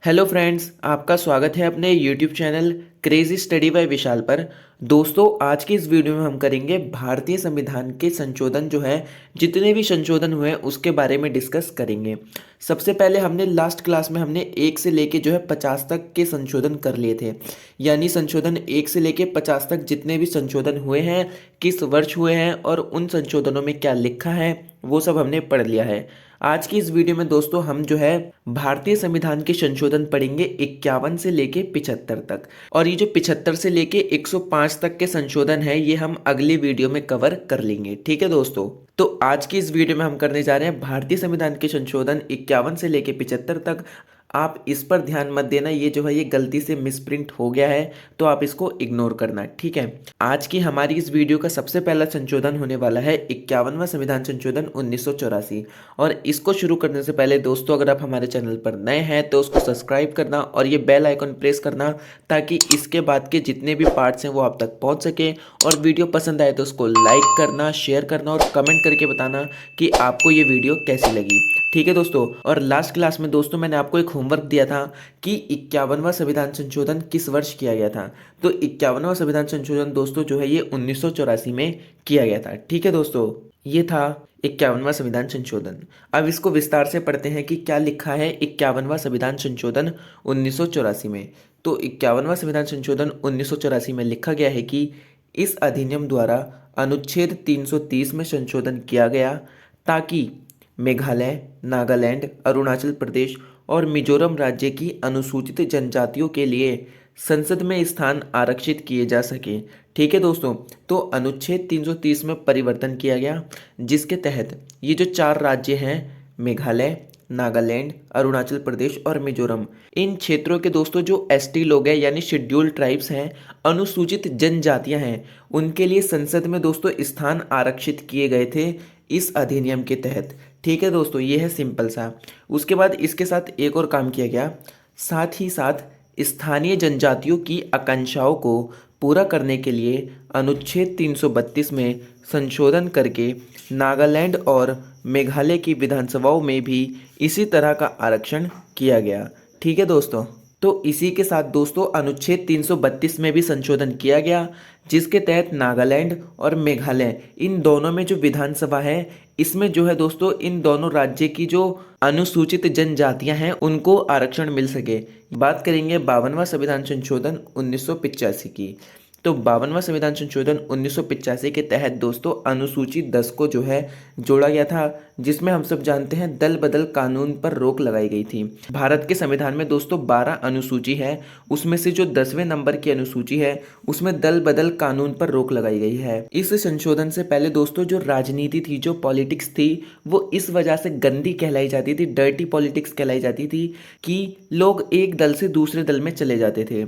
Hello friends, आपका स्वागत है अपने YouTube channel crazy study by Vishal पर। दोस्तों, आज की इस वीडियो में हम करेंगे भारतीय संविधान के संशोधन जो है, जितने भी संशोधन हुए हैं उसके बारे में डिस्कस करेंगे। सबसे पहले हमने लास्ट क्लास में हमने 1 से लेके जो है 50 तक के संशोधन कर लिए थे। यानी संशोधन 1 से लेके 50 तक जितने भी संशोधन हुए हैं, किस वर्ष हुए हैं और उन संशोधनों में क्या लिखा है, वो सब हमने पढ़ लिया है। आज की इस वीडियो में दोस्तों हम जो है भारतीय संविधान के संशोधन पढ़ेंगे 51 से लेके 75 तक। और ये जो 75 से लेके 105 तक के संशोधन है, ये हम अगली वीडियो में कवर कर लेंगे। ठीक है दोस्तों, तो आज की इस वीडियो में हम करने जा रहे हैं भारतीय संविधान के संशोधन 51 से लेके 75 तक। आप इस पर ध्यान मत देना, ये जो है ये गलती से मिसप्रिंट हो गया है, तो आप इसको इग्नोर करना। ठीक है, आज की हमारी इस वीडियो का सबसे पहला संशोधन होने वाला है 51वां संविधान संशोधन 1984। और इसको शुरू करने से पहले दोस्तों, अगर आप हमारे चैनल पर नए हैं तो उसको सब्सक्राइब करना और ये बेल आइकन प्रेस करना, ताकि इसके बाद के जितने भी पार्ट्स हैं वो आप तक पहुंच सके। और वीडियो पसंद आए तो उसको लाइक करना, शेयर करना और कमेंट करके बताना कि आपको ये वीडियो कैसी लगी। ठीक है दोस्तों, और लास्ट क्लास में दोस्तों मैंने आपको एक होमवर्क दिया था कि 51वां संविधान संशोधन किस वर्ष किया गया था। तो 51वां संविधान संशोधन दोस्तों जो है ये 1984 में किया गया था। ठीक है दोस्तों, ये था 51वां संविधान संशोधन। अब इसको विस्तार से पढ़ते हैं कि क्या लिखा है 51वां संविधान संशोधन 1984 में। तो 51वां संविधान संशोधन 1984 में लिखा गया है कि इस अधिनियम द्वारा अनुच्छेद 330 में संशोधन किया गया, ताकि मेघालय, नागालैंड, अरुणाचल प्रदेश और मिजोरम राज्य की अनुसूचित जनजातियों के लिए संसद में स्थान आरक्षित किए जा सके। ठीक है दोस्तों, तो अनुच्छेद 330 में परिवर्तन किया गया, जिसके तहत ये जो 4 राज्य हैं, मेघालय, नागालैंड, अरुणाचल प्रदेश और मिजोरम, इन क्षेत्रों के दोस्तों जो एसटी लोग हैं यानी शेड्यूल्ड ट्राइब्स हैं, अनुसूचित जनजातियां हैं, उनके लिए संसद में दोस्तों स्थान आरक्षित किए गए थे इस अधिनियम के तहत। ठीक है दोस्तों, ये है सिंपल सा। उसके बाद इसके साथ एक और काम किया गया, साथ ही साथ स्थानीय जनजातियों की आकांक्षाओं को पूरा करने के लिए अनुच्छेद 332 में संशोधन करके नागालैंड और मेघालय की विधानसभाओं में भी इसी तरह का आरक्षण किया गया। ठीक है दोस्तों, तो इसी के साथ दोस्तों अनुच्छेद 332 में भी संशोधन किया गया, जिसके तहत नागालैंड और मेघालय इन दोनों में जो विधानसभा है, इसमें जो है दोस्तों इन दोनों राज्य की जो अनुसूचित जनजातियां हैं उनको आरक्षण मिल सके। बात करेंगे 52वां संविधान संशोधन 1985 की। तो 52वां संविधान संशोधन 1985 के तहत दोस्तों अनुसूची 10 को जो है जोड़ा गया था, जिसमें हम सब जानते हैं दल बदल कानून पर रोक लगाई गई थी। भारत के संविधान में दोस्तों 12 अनुसूची है, उसमें से जो 10वें नंबर की अनुसूची है उसमें दल बदल कानून पर रोक लगाई गई है। इस संशोधन से पहले दोस्तों जो राजनीति थी, जो पॉलिटिक्स थी, वो इस वजह से गंदी कहलाई जाती थी, डर्टी पॉलिटिक्स कहलाई जाती थी कि लोग एक दल से दूसरे दल में चले जाते थे।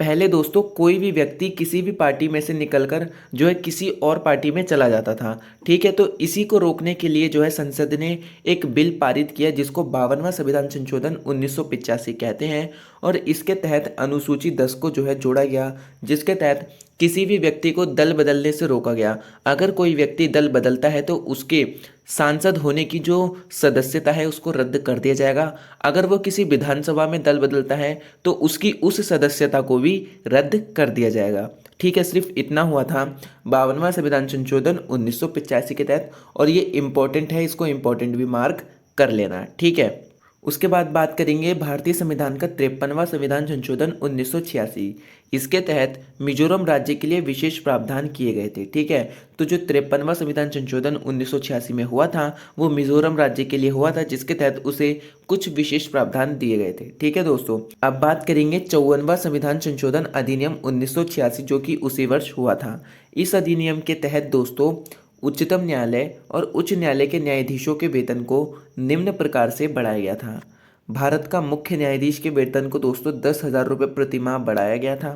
पहले दोस्तों कोई भी व्यक्ति किसी भी पार्टी में से निकलकर जो है किसी और पार्टी में चला जाता था। ठीक है, तो इसी को रोकने के लिए जो है संसद ने एक बिल पारित किया, जिसको 52वां संविधान संशोधन 1985 कहते हैं। और इसके तहत अनुसूची 10 को जो है जोड़ा गया, जिसके तहत किसी भी व्यक्ति को दल बदलने से रोका गया। अगर कोई व्यक्ति दल बदलता है तो उसके सांसद होने की जो सदस्यता है उसको रद्द कर दिया जाएगा। अगर वो किसी विधानसभा में दल बदलता है तो उसकी उस सदस्यता को भी रद्द कर दिया जाएगा। ठीक है, सिर्फ इतना हुआ था 52वां संविधान संशोधन 1985 के तहत। और ये इम्पोर्टेंट है, इसको इम्पोर्टेंट भी मार्क कर लेना। ठीक है, उसके बाद बात करेंगे भारतीय संविधान का 53वां संविधान संशोधन 1986। इसके तहत मिजोरम राज्य के लिए विशेष प्रावधान किए गए थे। ठीक है, तो जो 53वां संविधान संशोधन 1986 में हुआ था वो मिजोरम राज्य के लिए हुआ था, जिसके तहत उसे कुछ विशेष प्रावधान दिए गए थे। ठीक है दोस्तों, अब बात करेंगे 54वां संविधान संशोधन अधिनियम 1986, जो कि उसी वर्ष हुआ था। इस अधिनियम के तहत दोस्तों उच्चतम न्यायालय और उच्च न्यायालय के न्यायाधीशों के वेतन को निम्न प्रकार से बढ़ाया गया था। भारत का मुख्य न्यायाधीश के वेतन को दोस्तों 10,000 रुपये प्रति माह बढ़ाया गया था।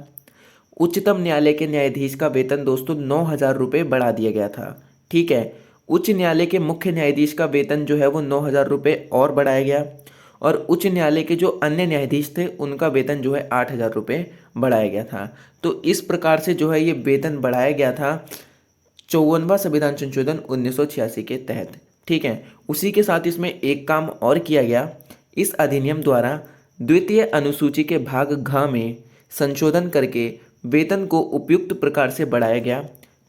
उच्चतम न्यायालय के न्यायाधीश का वेतन दोस्तों 9,000 रुपये बढ़ा दिया गया था। ठीक है, उच्च न्यायालय के मुख्य न्यायाधीश का वेतन जो है वो 9,000 रुपये और बढ़ाया गया। और उच्च न्यायालय के जो अन्य न्यायाधीश थे उनका वेतन जो है 8,000 रुपये बढ़ाया गया था। तो इस प्रकार से जो है ये वेतन बढ़ाया गया था 54वां संविधान संशोधन 1986 के तहत। ठीक है, उसी के साथ इसमें एक काम और किया गया, इस अधिनियम द्वारा द्वितीय अनुसूची के भाग घ में संशोधन करके वेतन को उपयुक्त प्रकार से बढ़ाया गया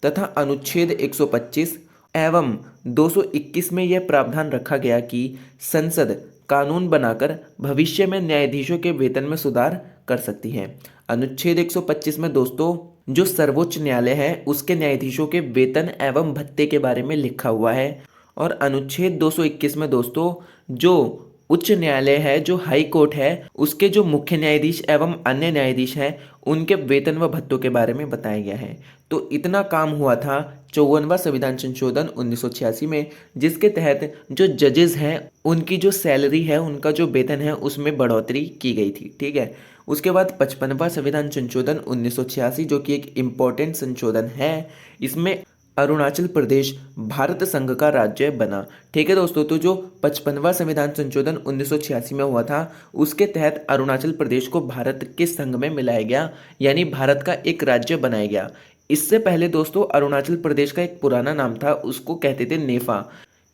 तथा अनुच्छेद 125 एवं 221 में यह प्रावधान रखा गया कि संसद कानून बनाकर भविष्य में न्यायाधीशों के वेतन में सुधार कर सकती है। अनुच्छेद 125 में दोस्तों जो सर्वोच्च न्यायालय है उसके न्यायाधीशों के वेतन एवं भत्ते के बारे में लिखा हुआ है और अनुच्छेद 221 में दोस्तों जो उच्च न्यायालय है, जो हाई कोर्ट है, उसके जो मुख्य न्यायाधीश एवं अन्य न्यायाधीश हैं उनके वेतन व भत्तों के बारे में बताया गया है। तो इतना काम हुआ था 54वां संविधान संशोधन 1986 में, जिसके तहत जो जजेस हैं उनकी जो सैलरी है, उनका जो वेतन है उसमें बढ़ोतरी की गई थी। ठीक है। उसके बाद 55वां संविधान संशोधन 1986 जो कि एक इम्पोर्टेंट संशोधन है, इसमें अरुणाचल प्रदेश भारत संघ का राज्य बना। ठीक है दोस्तों, तो जो 55वां संविधान संशोधन 1986 में हुआ था उसके तहत अरुणाचल प्रदेश को भारत के संघ में मिलाया गया, यानी भारत का एक राज्य बनाया गया। इससे पहले दोस्तों अरुणाचल प्रदेश का एक पुराना नाम था, उसको कहते थे नेफा।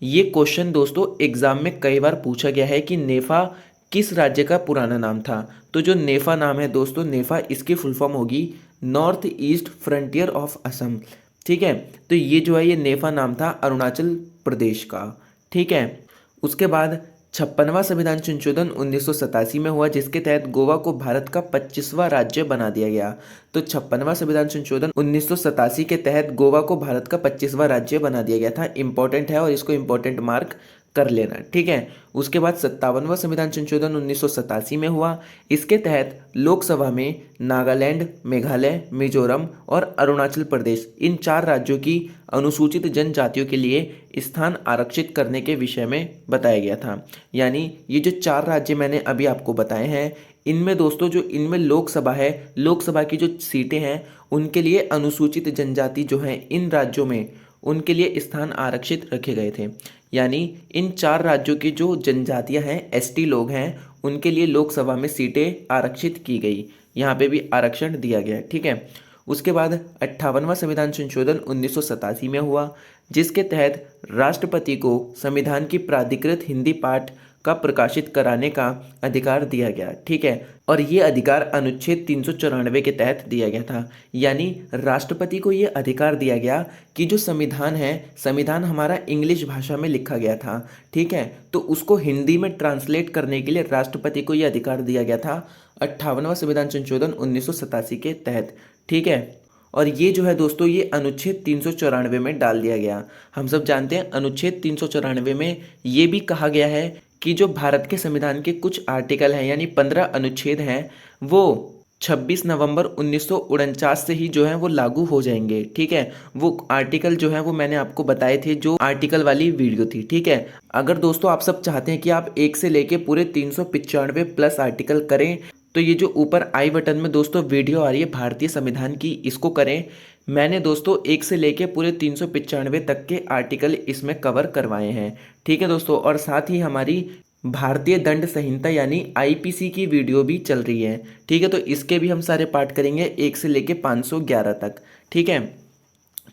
ये क्वेश्चन दोस्तों एग्जाम में कई बार पूछा गया है कि नेफा किस राज्य का पुराना नाम था। तो जो नेफा नाम है दोस्तों, नेफा इसकी फुल फॉर्म होगी north east frontier of Assam. ठीक है, तो ये जो है ये नेफा नाम था अरुणाचल प्रदेश का। ठीक है। उसके बाद 56वां संविधान संशोधन 1987 में हुआ, जिसके तहत गोवा को भारत का 25वां राज्य बना दिया गया। तो 56वां संविधान संशोधन 1987 के तहत गोवा को भारत का 25वां राज्य बना दिया गया था। इंपॉर्टेंट है और इसको इंपॉर्टेंट मार्क कर लेना। ठीक है। उसके बाद 57वां संविधान संशोधन 1987 में हुआ। इसके तहत लोकसभा में नागालैंड, मेघालय, मिजोरम और अरुणाचल प्रदेश इन 4 राज्यों की अनुसूचित जनजातियों के लिए स्थान आरक्षित करने के विषय में बताया गया था। यानी ये जो 4 राज्य मैंने अभी आपको बताए हैं, इनमें दोस्तों जो इनमें लोकसभा है, लोकसभा की जो सीटें हैं उनके लिए अनुसूचित जनजाति जो है इन राज्यों में उनके लिए स्थान आरक्षित रखे गए थे। यानी इन 4 राज्यों की जो जनजातियां हैं, एसटी लोग हैं, उनके लिए लोकसभा में सीटें आरक्षित की गई। यहाँ पे भी आरक्षण दिया गया। ठीक है। उसके बाद 58वां संविधान संशोधन 1987 में हुआ, जिसके तहत राष्ट्रपति को संविधान की प्राधिकृत हिंदी पाठ का प्रकाशित कराने का अधिकार दिया गया। ठीक है। और ये अधिकार अनुच्छेद 394 के तहत दिया गया था। यानी राष्ट्रपति को ये अधिकार दिया गया कि जो संविधान है, संविधान हमारा इंग्लिश भाषा में लिखा गया था। ठीक है, तो उसको हिंदी में ट्रांसलेट करने के लिए राष्ट्रपति को ये अधिकार दिया गया था 58वां संविधान संशोधन 1987 के तहत। ठीक है। और ये जो है दोस्तों ये अनुच्छेद 394 में डाल दिया गया। हम सब जानते हैं अनुच्छेद 394 में ये भी कहा गया है कि जो भारत के संविधान के कुछ आर्टिकल हैं, यानी 15 अनुच्छेद हैं, वो 26 नवंबर 1949 से ही जो है वो लागू हो जाएंगे। ठीक है। वो आर्टिकल जो है वो मैंने आपको बताए थे, जो आर्टिकल वाली वीडियो थी। ठीक है। अगर दोस्तों आप सब चाहते हैं कि आप एक से लेके पूरे 395 प्लस आर्टिकल करें, तो ये जो ऊपर आई बटन में दोस्तों वीडियो आ रही है भारतीय संविधान की, इसको करें। मैंने दोस्तों एक से लेके पूरे 395 तक के आर्टिकल इसमें कवर करवाए हैं। ठीक है दोस्तों, और साथ ही हमारी भारतीय दंड संहिता यानी आईपीसी की वीडियो भी चल रही है। ठीक है, तो इसके भी हम सारे पार्ट करेंगे 1 से लेके 511 तक। ठीक है,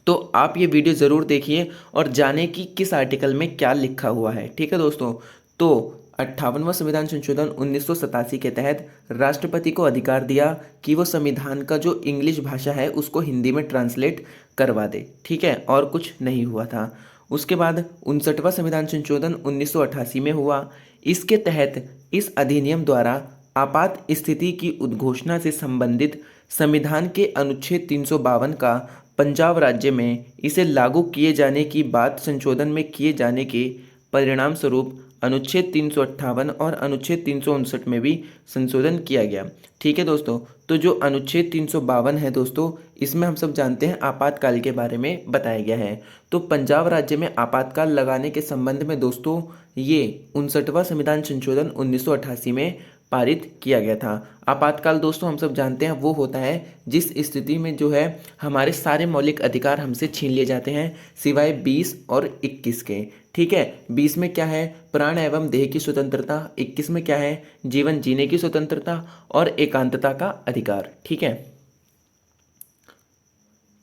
तो आप ये वीडियो ज़रूर देखिए और जाने कि किस आर्टिकल में क्या लिखा हुआ है। ठीक है दोस्तों, तो 58वां संविधान संशोधन 1987 के तहत राष्ट्रपति को अधिकार दिया कि वो संविधान का जो इंग्लिश भाषा है उसको हिंदी में ट्रांसलेट करवा दे। ठीक है, और कुछ नहीं हुआ था। उसके बाद 59वां संविधान संशोधन 1988 में हुआ। इसके तहत इस अधिनियम द्वारा आपात स्थिति की उद्घोषणा से संबंधित संविधान के अनुच्छेद 352 का पंजाब राज्य में इसे लागू किए जाने की बात संशोधन में किए जाने के परिणाम स्वरूप अनुच्छेद 358 और अनुच्छेद 359 में भी संशोधन किया गया। ठीक है दोस्तों, तो जो अनुच्छेद 352 है दोस्तों, इसमें हम सब जानते हैं आपातकाल के बारे में बताया गया है। तो पंजाब राज्य में आपातकाल लगाने के संबंध में दोस्तों ये 59वां संविधान संशोधन 1988 में पारित किया गया था। आपातकाल दोस्तों हम सब जानते हैं वो होता है जिस स्थिति में जो है हमारे सारे मौलिक अधिकार हमसे छीन लिए जाते हैं सिवाय 20 और 21 के। ठीक है, 20 में क्या है, प्राण एवं देह की स्वतंत्रता, 21 में क्या है, जीवन जीने की स्वतंत्रता और एकांतता का अधिकार। ठीक है,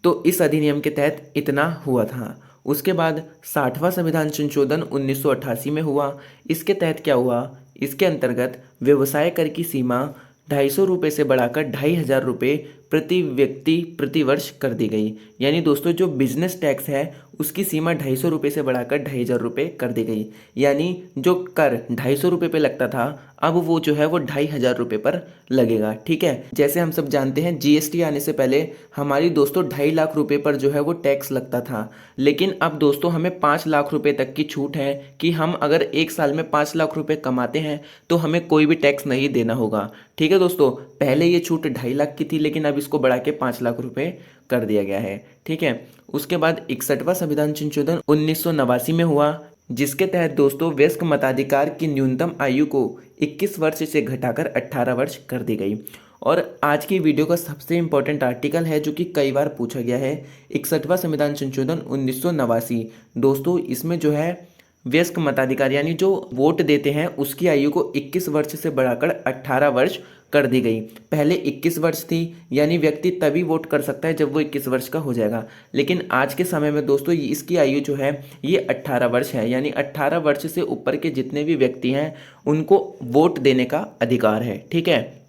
तो इस अधिनियम के तहत इतना हुआ था। उसके बाद 60वां संविधान संशोधन 1988 में हुआ। इसके तहत क्या हुआ इसके अंतर्गत व्यवसाय कर की सीमा 250 रुपये से बढ़ाकर 2500 रुपये प्रति व्यक्ति प्रति वर्ष कर दी गई। यानी दोस्तों जो बिजनेस टैक्स है उसकी सीमा 250 रुपये से बढ़ाकर 2500 रुपये कर दी गई। यानी जो कर 250 रुपये पे लगता था अब वो जो है वो 2500 रुपये पर लगेगा। ठीक है, जैसे हम सब जानते हैं जीएसटी आने से पहले हमारी दोस्तों 2.5 लाख रुपये पर जो है वो टैक्स लगता था, लेकिन अब दोस्तों हमें 5 लाख रुपये तक की छूट है कि हम अगर एक साल में 5 लाख रुपये कमाते हैं तो हमें कोई भी टैक्स नहीं देना होगा। ठीक है दोस्तों, पहले ये छूट 2.5 लाख की थी लेकिन अब इसको बढ़ा के 5 लाख रुपये कर दिया गया है। ठीक है, उसके बाद 61वां संविधान संशोधन 1989 में हुआ, जिसके तहत दोस्तों वयस्क मताधिकार की न्यूनतम आयु को 21 वर्ष से घटाकर 18 वर्ष कर दी गई। और आज की वीडियो का सबसे इम्पोर्टेंट आर्टिकल है जो कि कई बार पूछा गया है, 61वां संविधान संशोधन 1989। दोस्तों इसमें जो है वयस्क मताधिकार यानी जो वोट देते हैं उसकी आयु को 21 वर्ष से बढ़ाकर 18 वर्ष कर दी गई। पहले 21 वर्ष थी, यानी व्यक्ति तभी वोट कर सकता है जब वो 21 वर्ष का हो जाएगा, लेकिन आज के समय में दोस्तों इसकी आयु जो है ये 18 वर्ष है। यानी 18 वर्ष से ऊपर के जितने भी व्यक्ति हैं उनको वोट देने का अधिकार है। ठीक है,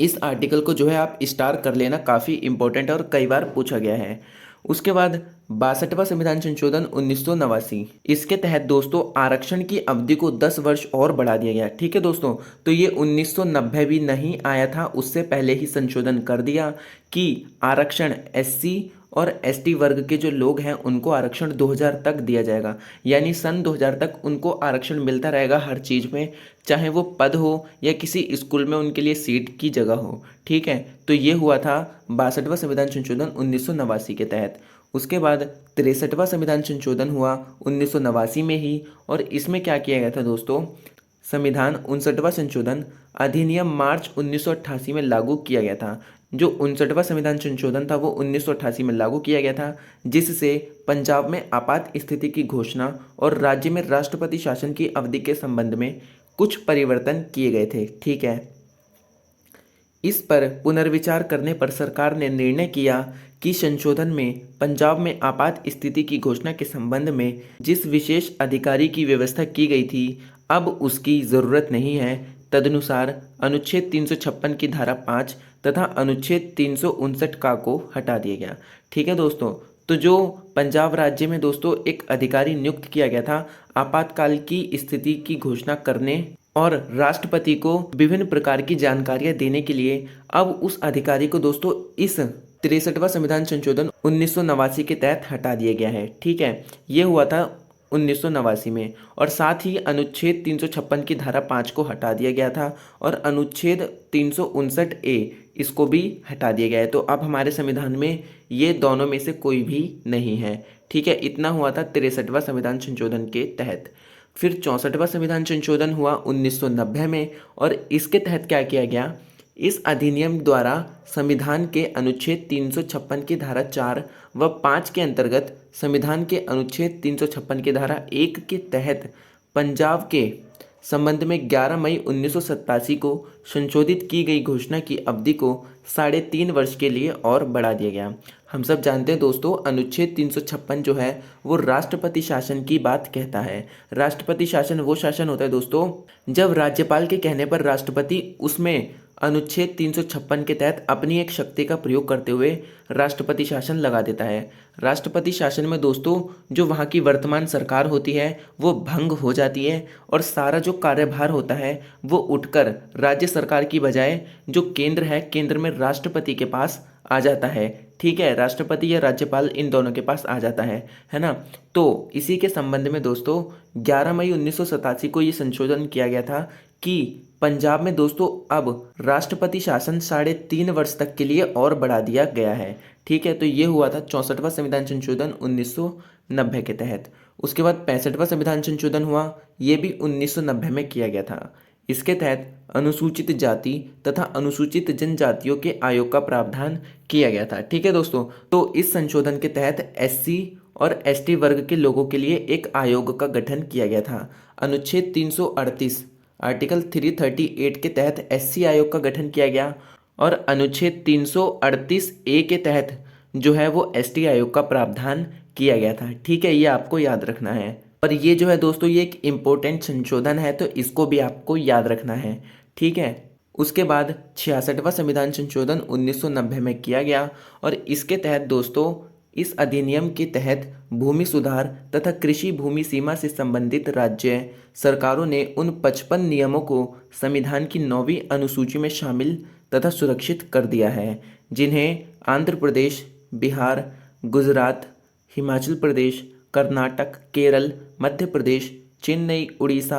इस आर्टिकल को जो है आप स्टार कर लेना, काफ़ी इंपॉर्टेंट और कई बार पूछा गया है। उसके बाद 62वां संविधान संशोधन 1989, इसके तहत दोस्तों आरक्षण की अवधि को 10 वर्ष और बढ़ा दिया गया। ठीक है दोस्तों, तो ये 1990 भी नहीं आया था, उससे पहले ही संशोधन कर दिया कि आरक्षण एससी और एसटी वर्ग के जो लोग हैं उनको आरक्षण 2000 तक दिया जाएगा। यानी सन 2000 तक उनको आरक्षण मिलता रहेगा हर चीज़ में, चाहे वो पद हो या किसी स्कूल में उनके लिए सीट की जगह हो। ठीक है, तो ये हुआ था 62वां संविधान संशोधन 1989 के तहत। उसके बाद 63वां संविधान संशोधन हुआ 1989 में ही, और इसमें क्या किया गया था दोस्तों, संविधान 59वां संशोधन अधिनियम मार्च 1988 में लागू किया गया था। जो 59वां संविधान संशोधन था वो 1988 में लागू किया गया था, जिससे पंजाब में आपात स्थिति की घोषणा और राज्य में राष्ट्रपति शासन की अवधि के संबंध में कुछ परिवर्तन किए गए थे। ठीक है, इस पर पुनर्विचार करने पर सरकार ने निर्णय किया कि संशोधन में पंजाब में आपात स्थिति की घोषणा के संबंध में जिस विशेष अधिकारी की व्यवस्था की गई थी अब उसकी ज़रूरत नहीं है। तदनुसार अनुच्छेद 356 की धारा 5 तथा अनुच्छेद 359 का को हटा दिया गया। ठीक है दोस्तों, तो जो पंजाब राज्य में दोस्तों एक अधिकारी नियुक्त किया गया था आपातकाल की स्थिति की घोषणा करने और राष्ट्रपति को विभिन्न प्रकार की जानकारियां देने के लिए, अब उस अधिकारी को दोस्तों इस 63वां संविधान संशोधन 1989 के तहत हटा दिया गया है। ठीक है, ये हुआ था 1989 में, और साथ ही अनुच्छेद 356 की धारा 5 को हटा दिया गया था और अनुच्छेद 359A इसको भी हटा दिया गया है। तो अब हमारे संविधान में ये दोनों में से कोई भी नहीं है। ठीक है, इतना हुआ था 63वां संविधान संशोधन के तहत। फिर 64वां संविधान संशोधन हुआ 1990 में, और इसके तहत क्या किया गया, इस अधिनियम द्वारा संविधान के अनुच्छेद 356 की धारा 4 व 5 के अंतर्गत संविधान के अनुच्छेद 356 की धारा 1 के तहत पंजाब के संबंध में 11 मई 1987 को संशोधित की गई घोषणा की अवधि को 3.5 वर्ष के लिए और बढ़ा दिया गया। हम सब जानते हैं दोस्तों अनुच्छेद 356 जो है वो राष्ट्रपति शासन की बात कहता है। राष्ट्रपति शासन वो शासन होता है दोस्तों जब राज्यपाल के कहने पर राष्ट्रपति उसमें अनुच्छेद 356 के तहत अपनी एक शक्ति का प्रयोग करते हुए राष्ट्रपति शासन लगा देता है। राष्ट्रपति शासन में दोस्तों जो वहाँ की वर्तमान सरकार होती है वो भंग हो जाती है और सारा जो कार्यभार होता है वो उठकर राज्य सरकार की बजाय जो केंद्र है, केंद्र में राष्ट्रपति के पास आ जाता है। ठीक है, राष्ट्रपति या राज्यपाल इन दोनों के पास आ जाता है ना। तो इसी के संबंध में दोस्तों 11 मई 1987 को ये संशोधन किया गया था कि पंजाब में दोस्तों अब राष्ट्रपति शासन 3.5 वर्ष तक के लिए और बढ़ा दिया गया है। ठीक है, तो ये हुआ था 64वां संविधान संशोधन 1990 के तहत। उसके बाद 65वां संविधान संशोधन हुआ, ये भी 1990 में किया गया था। इसके तहत अनुसूचित जाति तथा अनुसूचित जनजातियों के आयोग का प्रावधान किया गया था। ठीक है दोस्तों, तो इस संशोधन के तहत एससी और एसटी वर्ग के लोगों के लिए एक आयोग का गठन किया गया था। अनुच्छेद 338 आर्टिकल 338 के तहत एससी आयोग का गठन किया गया और अनुच्छेद 338A के तहत जो है वो एसटी आयोग का प्रावधान किया गया था। ठीक है, ये आपको याद रखना है। पर ये जो है दोस्तों ये एक इम्पोर्टेंट संशोधन है, तो इसको भी आपको याद रखना है। ठीक है। उसके बाद 66वां संविधान संशोधन 1990 में किया गया और इसके तहत दोस्तों इस अधिनियम के तहत भूमि सुधार तथा कृषि भूमि सीमा से संबंधित राज्य सरकारों ने उन 55 नियमों को संविधान की 9वीं अनुसूची में शामिल तथा सुरक्षित कर दिया है, जिन्हें आंध्र प्रदेश, बिहार, गुजरात, हिमाचल प्रदेश, कर्नाटक, केरल, मध्य प्रदेश, चेन्नई, उड़ीसा,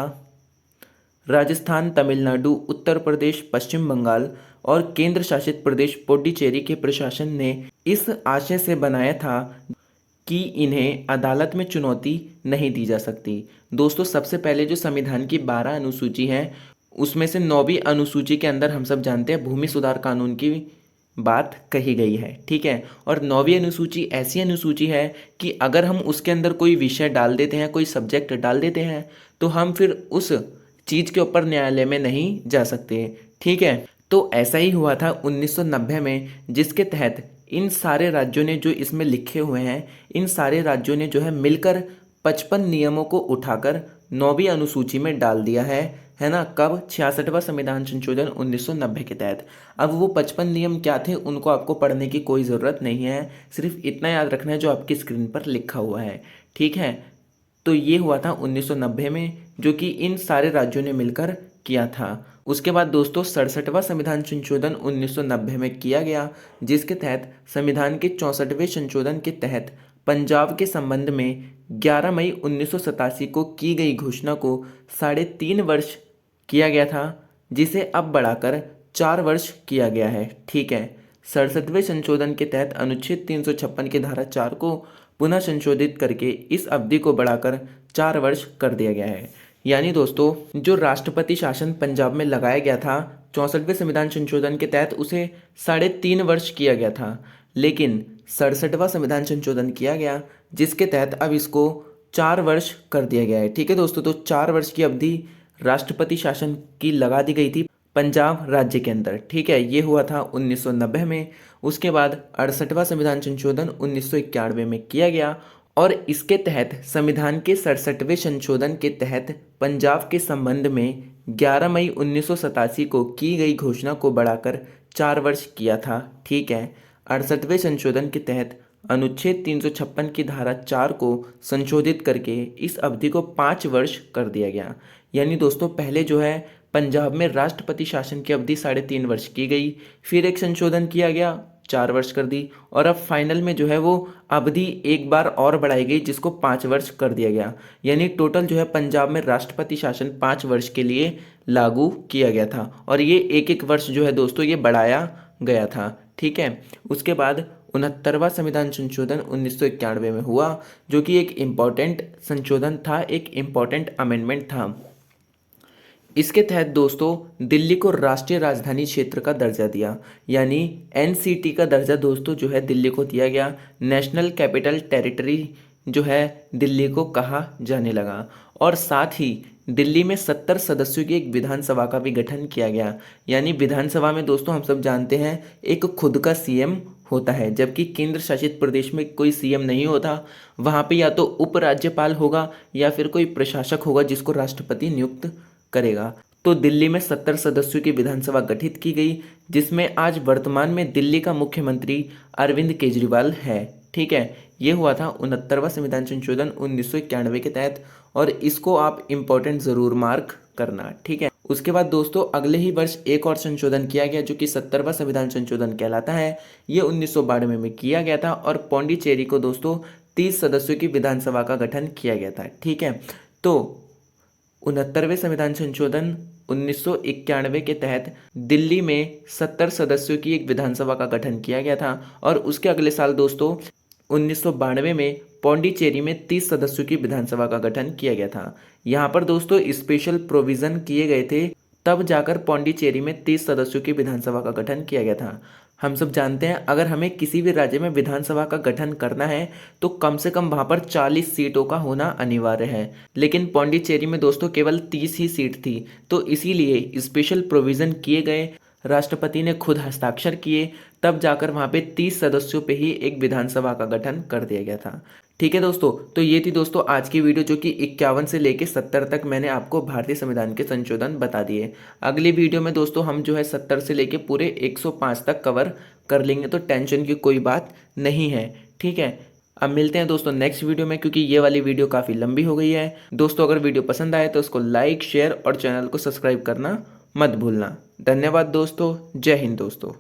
राजस्थान, तमिलनाडु, उत्तर प्रदेश, पश्चिम बंगाल और केंद्र शासित प्रदेश पुडुचेरी के प्रशासन ने इस आशय से बनाया था कि इन्हें अदालत में चुनौती नहीं दी जा सकती। दोस्तों सबसे पहले जो संविधान की 12 अनुसूची है उसमें से 9वीं अनुसूची के अंदर हम सब जानते हैं भूमि सुधार कानून की बात कही गई है। ठीक है। और 9वीं अनुसूची ऐसी अनुसूची है कि अगर हम उसके अंदर कोई विषय डाल देते हैं, कोई सब्जेक्ट डाल देते हैं, तो हम फिर उस चीज़ के ऊपर न्यायालय में नहीं जा सकते। ठीक है। तो ऐसा ही हुआ था 1990 में, जिसके तहत इन सारे राज्यों ने जो इसमें लिखे हुए हैं, इन सारे राज्यों ने जो है मिलकर 55 नियमों को उठाकर 9वीं अनुसूची में डाल दिया है ना। कब? 66वां संविधान संशोधन 1990 के तहत। अब वो 55 नियम क्या थे उनको आपको पढ़ने की कोई ज़रूरत नहीं है, सिर्फ इतना याद रखना है जो आपकी स्क्रीन पर लिखा हुआ है। ठीक है। तो ये हुआ था 1990 में, जो कि इन सारे राज्यों ने मिलकर किया था। उसके बाद दोस्तों 67वां संविधान संशोधन 1990 में किया गया, जिसके तहत संविधान के 64वें संशोधन के तहत पंजाब के संबंध में 11 मई 1987 को की गई घोषणा को 3.5 वर्ष किया गया था, जिसे अब बढ़ाकर 4 वर्ष किया गया है। ठीक है। 67वें संशोधन के तहत अनुच्छेद 356 की धारा 4 को पुनः संशोधित करके इस अवधि को बढ़ाकर 4 वर्ष कर दिया गया है। यानी दोस्तों जो राष्ट्रपति शासन पंजाब में लगाया गया था 64वें संविधान संशोधन के तहत, उसे 3.5 वर्ष किया गया था, लेकिन 67वां संविधान संशोधन किया गया जिसके तहत अब इसको 4 वर्ष कर दिया गया है। ठीक है दोस्तों। तो 4 वर्ष की अवधि राष्ट्रपति शासन की लगा दी गई थी पंजाब राज्य के अंदर। ठीक है। ये हुआ था 1990 में। उसके बाद 68वां संविधान संशोधन 1991 में किया गया और इसके तहत संविधान के 67वें संशोधन के तहत पंजाब के संबंध में 11 मई 1987 को की गई घोषणा को बढ़ाकर 4 वर्ष किया था। ठीक है। 68वें संशोधन के तहत अनुच्छेद 356 की धारा 4 को संशोधित करके इस अवधि को 5 वर्ष कर दिया गया। यानी दोस्तों पहले जो है पंजाब में राष्ट्रपति शासन की अवधि 3.5 वर्ष की गई, फिर एक संशोधन किया गया 4 वर्ष कर दी, और अब फाइनल में जो है वो अवधि एक बार और बढ़ाई गई जिसको 5 वर्ष कर दिया गया। यानी टोटल जो है पंजाब में राष्ट्रपति शासन 5 वर्ष के लिए लागू किया गया था और ये एक एक वर्ष जो है दोस्तों ये बढ़ाया गया था। ठीक है। उसके बाद 69वां संविधान संशोधन 1991 में हुआ, जो कि एक इम्पॉर्टेंट संशोधन था, एक इम्पॉर्टेंट अमेंडमेंट था। इसके तहत दोस्तों दिल्ली को राष्ट्रीय राजधानी क्षेत्र का दर्जा दिया, यानी एनसीटी का दर्जा दोस्तों जो है दिल्ली को दिया गया। नेशनल कैपिटल टेरिटरी जो है दिल्ली को कहा जाने लगा और साथ ही दिल्ली में 70 सदस्यों की एक विधानसभा का भी गठन किया गया। यानी विधानसभा में दोस्तों हम सब जानते हैं एक खुद का सीएम होता है, जबकि केंद्र शासित प्रदेश में कोई सीएम नहीं होता। वहाँ पे या तो उपराज्यपाल होगा या फिर कोई प्रशासक होगा जिसको राष्ट्रपति नियुक्त करेगा। तो दिल्ली में 70 सदस्यों की विधानसभा गठित की गई, जिसमें आज वर्तमान में दिल्ली का मुख्यमंत्री अरविंद केजरीवाल है। ठीक है। ये हुआ था 69वां संविधान संशोधन 1991 के तहत और इसको आप इम्पोर्टेंट ज़रूर मार्क करना। ठीक है। उसके बाद दोस्तों अगले ही वर्ष एक और संशोधन किया गया जो कि 70वां संविधान संशोधन कहलाता है। ये 1992 में किया गया था और पौंडीचेरी को दोस्तों 30 सदस्यों की विधानसभा का गठन किया गया था। ठीक है। तो 69वें संविधान संशोधन 1991 के तहत दिल्ली में 70 सदस्यों की एक विधानसभा का गठन किया गया था और उसके अगले साल दोस्तों 1992 में पौंडीचेरी में 30 सदस्यों की विधानसभा का गठन किया गया था। यहाँ पर दोस्तों स्पेशल प्रोविज़न किए गए थे, तब जाकर पौंडीचेरी में 30 सदस्यों की विधानसभा का गठन किया गया था। हम सब जानते हैं अगर हमें किसी भी राज्य में विधानसभा का गठन करना है तो कम से कम वहाँ पर 40 सीटों का होना अनिवार्य है, लेकिन पौंडीचेरी में दोस्तों केवल 30 ही सीट थी। तो इसीलिए स्पेशल प्रोविज़न किए गए, राष्ट्रपति ने खुद हस्ताक्षर किए, तब जाकर वहाँ पे 30 सदस्यों पे ही एक विधानसभा का गठन कर दिया गया था। ठीक है दोस्तों, तो ये थी दोस्तों आज की वीडियो, जो कि 51 से लेके 70 तक मैंने आपको भारतीय संविधान के संशोधन बता दिए। अगली वीडियो में दोस्तों हम जो है 70 से लेके पूरे 105 तक कवर कर लेंगे, तो टेंशन की कोई बात नहीं है। ठीक है, अब मिलते हैं दोस्तों नेक्स्ट वीडियो में, क्योंकि ये वाली वीडियो काफ़ी लंबी हो गई है। दोस्तों अगर वीडियो पसंद आए तो उसको लाइक, शेयर और चैनल को सब्सक्राइब करना मत भूलना। धन्यवाद दोस्तों, जय हिंद दोस्तों।